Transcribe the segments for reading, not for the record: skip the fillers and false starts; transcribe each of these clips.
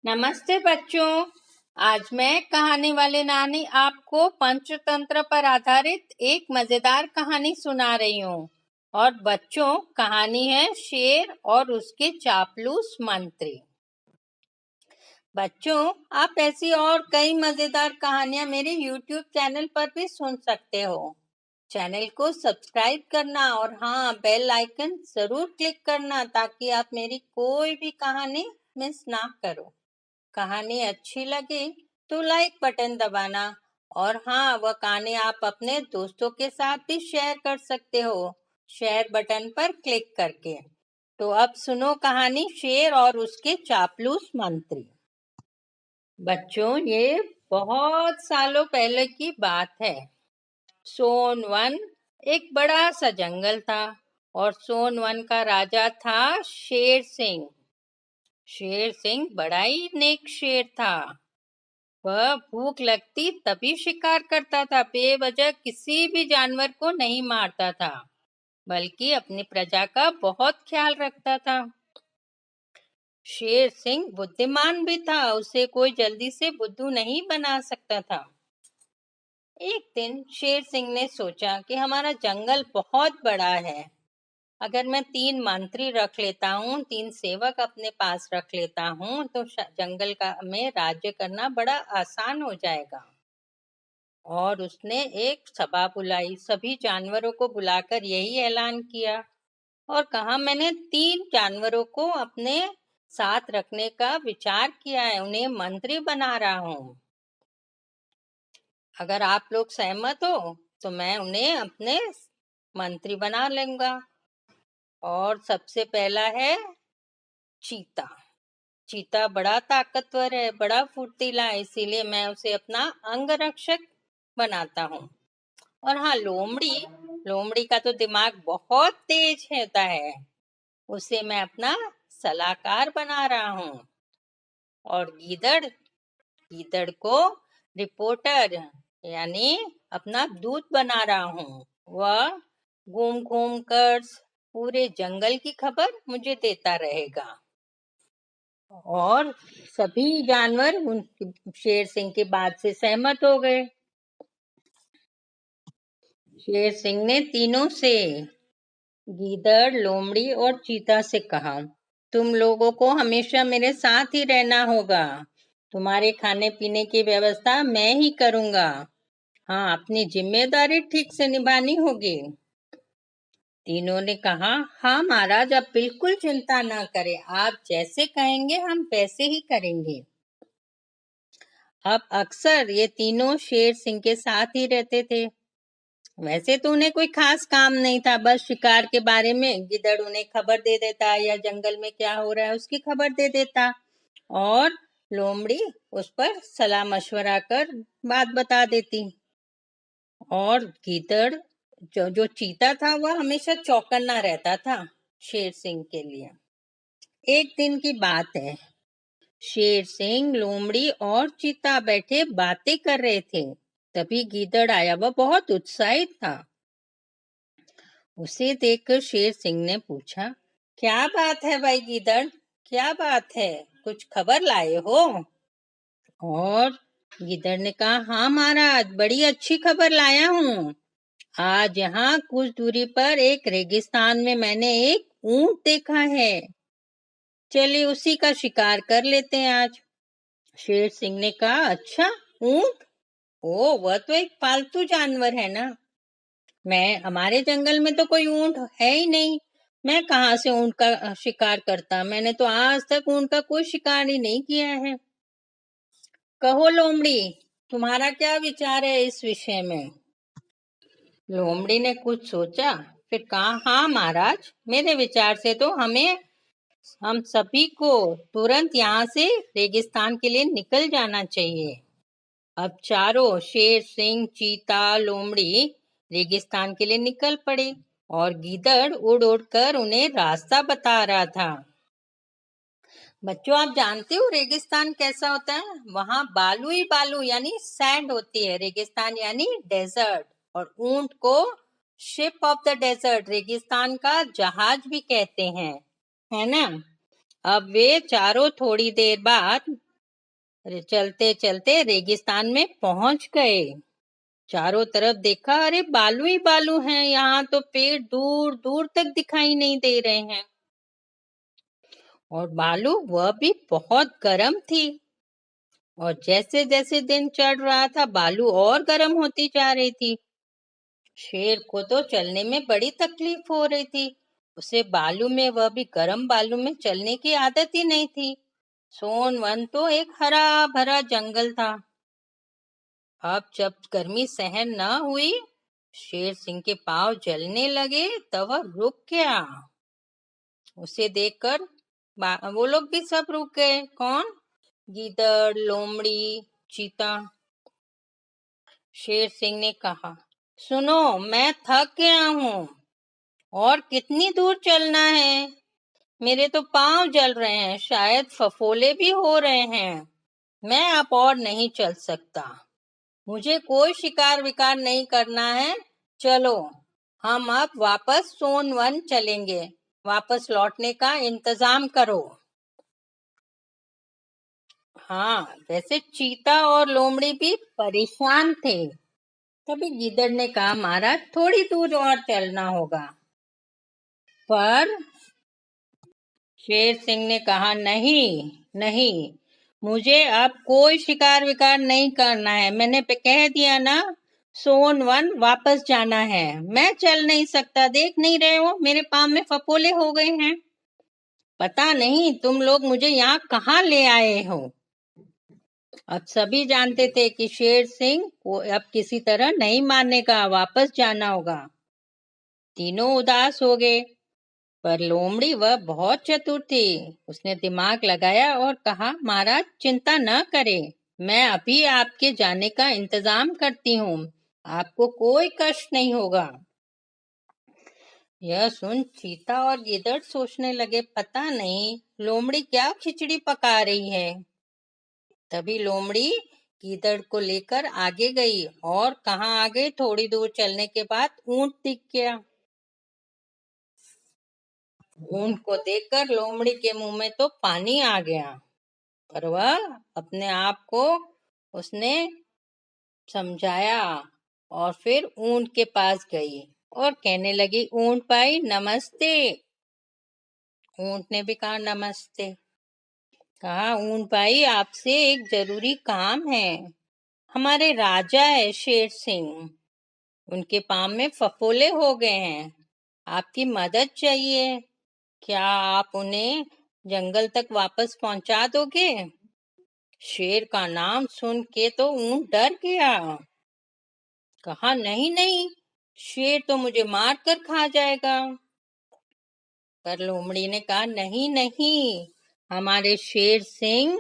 नमस्ते बच्चों। आज मैं कहानी वाले नानी आपको पंचतंत्र पर आधारित एक मजेदार कहानी सुना रही हूँ। और बच्चों, कहानी है शेर और उसके चापलूस मंत्री। बच्चों, आप ऐसी और कई मजेदार कहानियां मेरे YouTube चैनल पर भी सुन सकते हो। चैनल को सब्सक्राइब करना और हाँ, बेल आइकन जरूर क्लिक करना ताकि आप मेरी कोई भी कहानी मिस ना करो। कहानी अच्छी लगी तो लाइक बटन दबाना और हाँ, वह कहानी आप अपने दोस्तों के साथ भी शेयर कर सकते हो, शेयर बटन पर क्लिक करके। तो अब सुनो कहानी शेर और उसके चापलूस मंत्री। बच्चों, ये बहुत सालों पहले की बात है। सोनवन एक बड़ा सा जंगल था और सोनवन का राजा था शेर सिंह। शेर सिंह बड़ा ही नेक शेर था। वह भूख लगती तभी शिकार करता था, बेवजह किसी भी जानवर को नहीं मारता था, बल्कि अपनी प्रजा का बहुत ख्याल रखता था। शेर सिंह बुद्धिमान भी था, उसे कोई जल्दी से बुद्धू नहीं बना सकता था। एक दिन शेर सिंह ने सोचा कि हमारा जंगल बहुत बड़ा है। अगर मैं 3 मंत्री रख लेता हूँ, 3 सेवक अपने पास रख लेता हूँ, तो जंगल में राज्य करना बड़ा आसान हो जाएगा। और उसने एक सभा बुलाई, सभी जानवरों को बुलाकर यही ऐलान किया और कहा, मैंने 3 जानवरों को अपने साथ रखने का विचार किया है, उन्हें मंत्री बना रहा हूँ। अगर आप लोग सहमत हो तो मैं उन्हें अपने मंत्री बना लूंगा। और सबसे पहला है चीता। चीता बड़ा ताकतवर है, बड़ा फुर्तीला है, इसीलिए मैं उसे अपना अंगरक्षक बनाता हूँ। और हाँ, लोमड़ी लोमड़ी का तो दिमाग बहुत तेज होता है, उसे मैं अपना सलाहकार बना रहा हूँ। और गीदड़ गीदड़ को रिपोर्टर यानी अपना दूत बना रहा हूँ। वह घूम घूम कर पूरे जंगल की खबर मुझे देता रहेगा। और सभी जानवर उन शेर सिंह की बात से सहमत हो गए। शेर सिंह ने तीनों से, गीदड़, लोमड़ी और चीता से कहा, तुम लोगों को हमेशा मेरे साथ ही रहना होगा। तुम्हारे खाने पीने की व्यवस्था मैं ही करूंगा। हाँ, अपनी जिम्मेदारी ठीक से निभानी होगी। तीनों ने कहा, हाँ महाराज, आप बिल्कुल चिंता ना करें, आप जैसे कहेंगे हम वैसे ही करेंगे। अब अक्सर ये तीनों शेर सिंह के साथ ही रहते थे। वैसे तो उन्हें कोई खास काम नहीं था, बस शिकार के बारे में गिद्दड़ उन्हें खबर दे देता या जंगल में क्या हो रहा है उसकी खबर दे देता, और लोमड़ी उस पर सलाह मशवरा कर बात बता देती। और गिद्दड़ जो चीता था वह हमेशा चौकन्ना रहता था शेर सिंह के लिए। एक दिन की बात है, शेर सिंह, लोमड़ी और चीता बैठे बातें कर रहे थे। तभी गीदड़ आया, वह बहुत उत्साहित था। उसे देखकर शेर सिंह ने पूछा, क्या बात है भाई गीदड़, क्या बात है, कुछ खबर लाए हो? और गीदड़ ने कहा, हाँ महाराज, बड़ी अच्छी खबर लाया हूँ। आज यहाँ कुछ दूरी पर एक रेगिस्तान में मैंने एक ऊंट देखा है। चलिए उसी का शिकार कर लेते हैं आज। शेर सिंह ने कहा, अच्छा, ऊंट? ओ, वह तो एक पालतू जानवर है ना। हमारे जंगल में तो कोई ऊंट है ही नहीं। मैं कहाँ से ऊंट का शिकार करता, मैंने तो आज तक ऊंट का कोई शिकार ही नहीं किया है। कहो लोमड़ी, तुम्हारा क्या विचार है इस विषय में? लोमड़ी ने कुछ सोचा, फिर कहा, हाँ महाराज, मेरे विचार से तो हम सभी को तुरंत यहाँ से रेगिस्तान के लिए निकल जाना चाहिए। अब चारों, शेर सिंह, चीता, लोमड़ी रेगिस्तान के लिए निकल पड़े और गीदड़ उड़ उड़ कर उन्हें रास्ता बता रहा था। बच्चों, आप जानते हो रेगिस्तान कैसा होता है? वहां बालू ही बालू यानी सैंड होती है। रेगिस्तान यानी डेजर्ट। और ऊंट को शिप ऑफ द डेजर्ट, रेगिस्तान का जहाज भी कहते हैं, है ना। अब वे चारों थोड़ी देर बाद अरे चलते चलते रेगिस्तान में पहुंच गए। चारों तरफ देखा, अरे बालू ही बालू हैं, यहाँ तो पेड़ दूर दूर तक दिखाई नहीं दे रहे हैं। और बालू वह भी बहुत गर्म थी। और जैसे जैसे दिन चढ़ रहा था, बालू और गर्म होती जा रही थी। शेर को तो चलने में बड़ी तकलीफ हो रही थी। उसे बालू में, वह भी गर्म बालू में चलने की आदत ही नहीं थी। सोनवन तो एक हरा भरा जंगल था। अब जब गर्मी सहन न हुई, शेर सिंह के पांव जलने लगे, तब वह रुक गया। उसे देखकर वो लोग भी सब रुक गए। कौन? गीदड़, लोमड़ी, चीता। शेर सिंह ने कहा, सुनो, मैं थक गया हूँ। और कितनी दूर चलना है? मेरे तो पांव जल रहे हैं, शायद फफोले भी हो रहे हैं। मैं अब और नहीं चल सकता। मुझे कोई शिकार विकार नहीं करना है। चलो, हम अब वापस सोनवन चलेंगे। वापस लौटने का इंतजाम करो। हाँ, वैसे चीता और लोमड़ी भी परेशान थे। तभी गीदड़ ने कहा, महाराज, थोड़ी दूर और चलना होगा। पर शेर सिंह ने कहा, नहीं नहीं, मुझे अब कोई शिकार विकार नहीं करना है। मैंने कह दिया ना, सोनवन वापस जाना है। मैं चल नहीं सकता, देख नहीं रहे हो मेरे पाँव में फपोले हो गए हैं। पता नहीं तुम लोग मुझे यहाँ कहाँ ले आए हो। अब सभी जानते थे कि शेर सिंह को अब किसी तरह नहीं मानेगा, वापस जाना होगा। तीनों उदास हो गए। पर लोमड़ी वह बहुत चतुर थी। उसने दिमाग लगाया और कहा, महाराज, चिंता न करें, मैं अभी आपके जाने का इंतजाम करती हूँ। आपको कोई कष्ट नहीं होगा। यह सुन चीता और गिदड़ सोचने लगे, पता नहीं लोमड़ी क्या खिचड़ी पका रही है। तभी लोमड़ी गीदड़ को लेकर आगे गई। और कहाँ आगे, थोड़ी दूर चलने के बाद ऊंट दिख गया। ऊंट को देखकर लोमड़ी के मुंह में तो पानी आ गया। पर वह अपने आप को उसने समझाया और फिर ऊंट के पास गई और कहने लगी, ऊंट भाई नमस्ते। ऊंट ने भी कहा, नमस्ते। कहा, ऊंट भाई, आपसे एक जरूरी काम है। हमारे राजा है शेर सिंह, उनके पाँव में फफोले हो गए हैं। आपकी मदद चाहिए। क्या आप उन्हें जंगल तक वापस पहुंचा दोगे? शेर का नाम सुन के तो ऊंट डर गया। कहा, नहीं नहीं, शेर तो मुझे मार कर खा जाएगा। पर लोमड़ी ने कहा, नहीं नहीं, हमारे शेर सिंह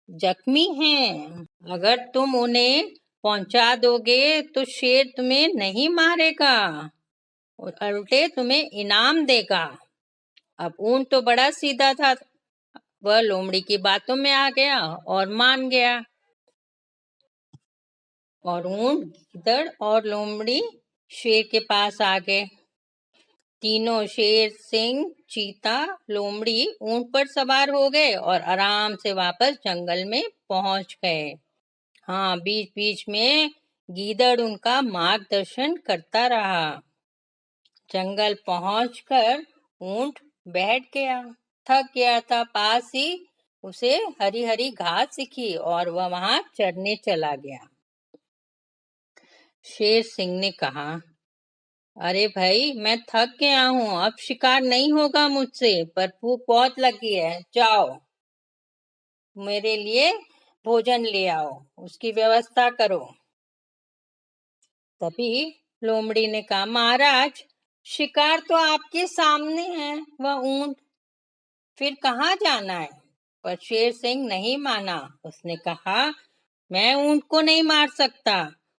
जख्मी हैं। अगर तुम उन्हें पहुंचा दोगे तो शेर तुम्हें नहीं मारेगा, उल्टे तुम्हें इनाम देगा। अब ऊंट तो बड़ा सीधा था, वह लोमड़ी की बातों में आ गया और मान गया। और ऊंट, गीदड़ और लोमड़ी शेर के पास आ गए। तीनों, शेर सिंह, चीता, लोमड़ी, ऊंट पर सवार हो गए और आराम से वापस जंगल में पहुंच गए। हाँ, बीच बीच में गीदड़ उनका मार्गदर्शन करता रहा। जंगल पहुंचकर ऊंट बैठ गया, थक गया था। पास ही उसे हरी हरी घास दिखी और वह वहां चरने चला गया। शेर सिंह ने कहा, अरे भाई, मैं थक गया हूँ, अब शिकार नहीं होगा मुझसे, पर भूख बहुत लगी है। जाओ, मेरे लिए भोजन ले आओ, उसकी व्यवस्था करो। तभी लोमड़ी ने कहा, महाराज, शिकार तो आपके सामने है, वह ऊंट, फिर कहाँ जाना है? पर शेर सिंह नहीं माना। उसने कहा, मैं ऊंट को नहीं मार सकता।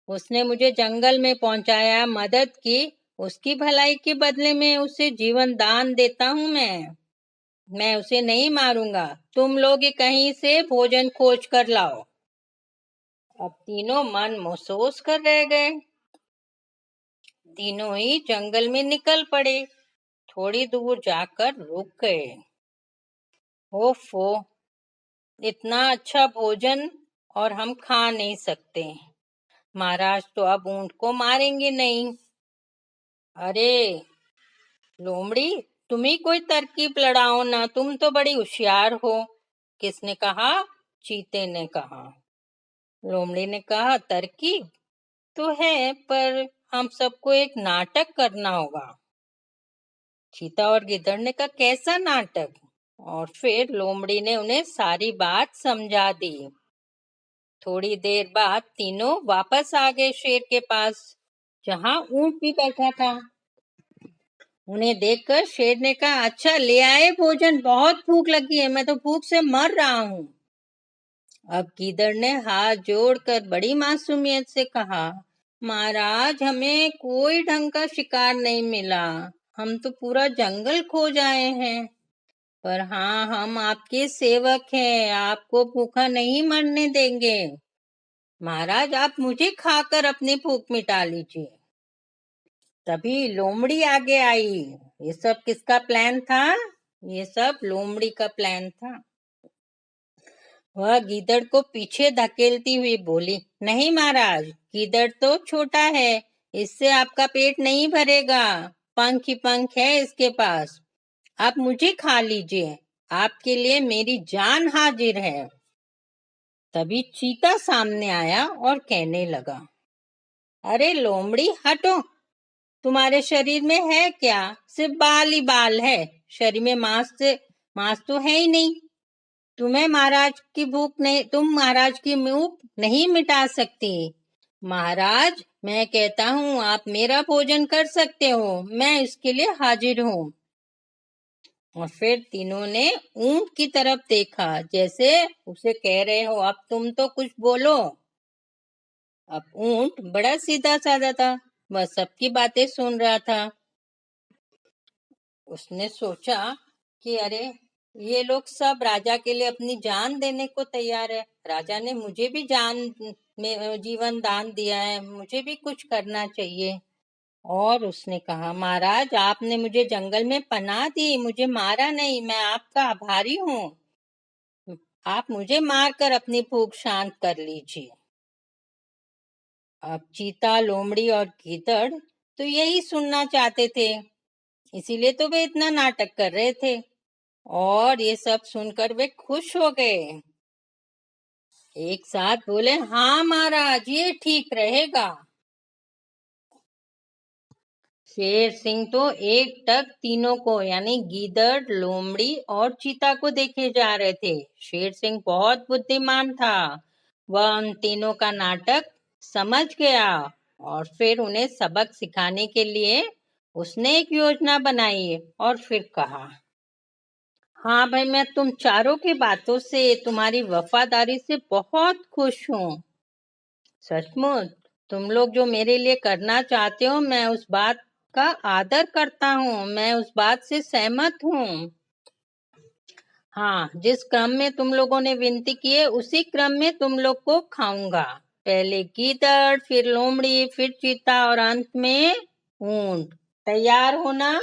उसने मुझे जंगल में पहुंचाया, मदद की, उसकी भलाई के बदले में उसे जीवन दान देता हूँ। मैं उसे नहीं मारूंगा। तुम लोग ही कहीं से भोजन खोज कर लाओ। अब तीनों मन महसूस कर रह गए। तीनों ही जंगल में निकल पड़े। थोड़ी दूर जाकर रुक गए। ओफो, इतना अच्छा भोजन और हम खा नहीं सकते। महाराज तो अब ऊंट को मारेंगे नहीं। अरे लोमड़ी, तुम ही कोई तरकीब लड़ाओ ना, तुम तो बड़ी होशियार हो। किसने कहा? चीते ने कहा। लोमड़ी ने कहा, तरकीब तो है, पर हम सबको एक नाटक करना होगा। चीता और गिद्दड़ ने कहा, कैसा नाटक? और फिर लोमड़ी ने उन्हें सारी बात समझा दी। थोड़ी देर बाद तीनों वापस आ गए शेर के पास, जहां ऊंट भी बैठा था। उन्हें देखकर शेर ने कहा, अच्छा ले आए भोजन, बहुत भूख लगी है, मैं तो भूख से मर रहा हूँ। अब गीदड़ ने हाथ जोड़कर बड़ी मासूमियत से कहा, महाराज हमें कोई ढंग का शिकार नहीं मिला, हम तो पूरा जंगल खोज आए हैं। पर हाँ, हम आपके सेवक हैं, आपको भूखा नहीं मरने देंगे। महाराज आप मुझे खाकर अपनी भूख मिटा लीजिए। तभी लोमड़ी आगे आई। ये सब किसका प्लान था? ये सब लोमड़ी का प्लान था। वह गीदड़ को पीछे धकेलती हुई बोली, नहीं महाराज, गीदड़ तो छोटा है, इससे आपका पेट नहीं भरेगा, पंख ही पंख है इसके पास, आप मुझे खा लीजिए, आपके लिए मेरी जान हाजिर है। तभी चीता सामने आया और कहने लगा, अरे लोमड़ी हटो, तुम्हारे शरीर में है क्या? सिर्फ बाल ही बाल है, शरीर में मांस तो है ही नहीं। तुम महाराज की भूख नहीं मिटा सकती। महाराज मैं कहता हूँ आप मेरा भोजन कर सकते हो, मैं इसके लिए हाजिर हूँ। और फिर तीनों ने ऊंट की तरफ देखा, जैसे उसे कह रहे हो अब तुम तो कुछ बोलो। अब ऊंट बड़ा सीधा साधा था, वह सबकी बातें सुन रहा था। उसने सोचा कि अरे ये लोग सब राजा के लिए अपनी जान देने को तैयार है, राजा ने मुझे भी जीवन दान दिया है, मुझे भी कुछ करना चाहिए। और उसने कहा, महाराज आपने मुझे जंगल में पनाह दी, मुझे मारा नहीं, मैं आपका आभारी हूँ, आप मुझे मारकर अपनी भूख शांत कर लीजिए। अब चीता, लोमड़ी और गीदड़ तो यही सुनना चाहते थे, इसीलिए तो वे इतना नाटक कर रहे थे। और ये सब सुनकर वे खुश हो गए, एक साथ बोले, हाँ महाराज ये ठीक रहेगा। शेर सिंह तो एक टक तीनों को यानी गीदड़, लोमड़ी और चीता को देखे जा रहे थे। शेर सिंह बहुत बुद्धिमान था, वह उन तीनों का नाटक समझ गया और फिर उन्हें सबक सिखाने के लिए उसने एक योजना बनाई और फिर कहा, हाँ भाई, मैं तुम चारों की बातों से, तुम्हारी वफादारी से बहुत खुश हूँ। सचमुच तुम लोग जो मेरे लिए करना चाहते हो, मैं उस बात का आदर करता हूँ, मैं उस बात से सहमत हूँ। हाँ, जिस क्रम में तुम लोगों ने विनती की है उसी क्रम में तुम लोग को खाऊंगा। पहले गीदड़, फिर लोमड़ी, फिर चीता और अंत में ऊंट। तैयार हो ना?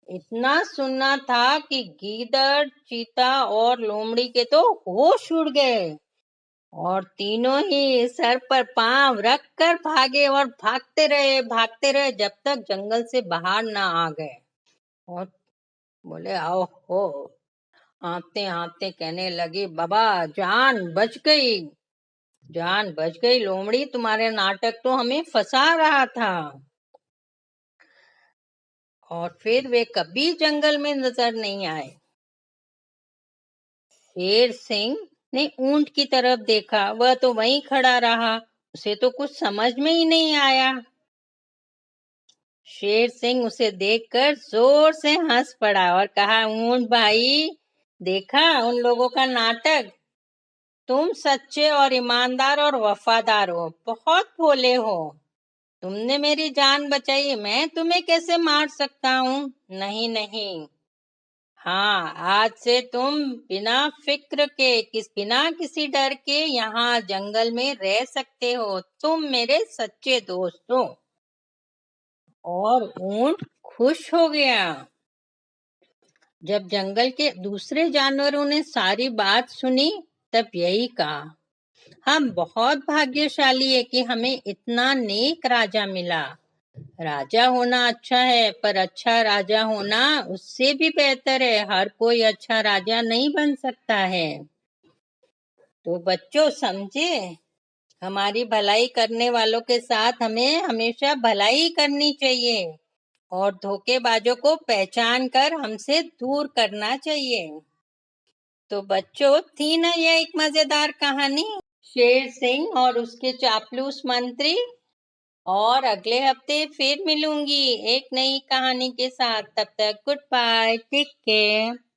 इतना सुनना था कि गीदड़, चीता और लोमड़ी के तो होश उड़ गए और तीनों ही सर पर पांव रखकर भागे और भागते रहे जब तक जंगल से बाहर ना आ गए। और बोले, आओ हो, हाँफते हाँफते कहने लगी, बाबा जान बच गई, जान बच गई। लोमड़ी तुम्हारे नाटक तो हमें फंसा रहा था। और फिर वे कभी जंगल में नजर नहीं आए। शेर सिंह ने ऊंट की तरफ देखा, वह तो वहीं खड़ा रहा, उसे तो कुछ समझ में ही नहीं आया। शेर सिंह उसे देखकर जोर से हंस पड़ा और कहा, ऊंट भाई, देखा उन लोगों का नाटक, तुम सच्चे और ईमानदार और वफादार हो, बहुत भोले हो, तुमने मेरी जान बचाई, मैं तुम्हें कैसे मार सकता हूँ? नहीं नहीं, हाँ आज से तुम बिना किसी डर के यहाँ जंगल में रह सकते हो, तुम मेरे सच्चे दोस्त हो। और ऊंट खुश हो गया। जब जंगल के दूसरे जानवरों ने सारी बात सुनी, तब यही कहा, हम बहुत भाग्यशाली है कि हमें इतना नेक राजा मिला। राजा होना अच्छा है, पर अच्छा राजा होना उससे भी बेहतर है। हर कोई अच्छा राजा नहीं बन सकता है। तो बच्चों, समझे? हमारी भलाई करने वालों के साथ हमें हमेशा भलाई करनी चाहिए और धोखेबाजों को पहचान कर हमसे दूर करना चाहिए। तो बच्चों, थी ना ये एक मजेदार कहानी, शेर सिंह और उसके चापलूस मंत्री। और अगले हफ्ते फिर मिलूंगी एक नई कहानी के साथ। तब तक गुड बाय, टेक केयर।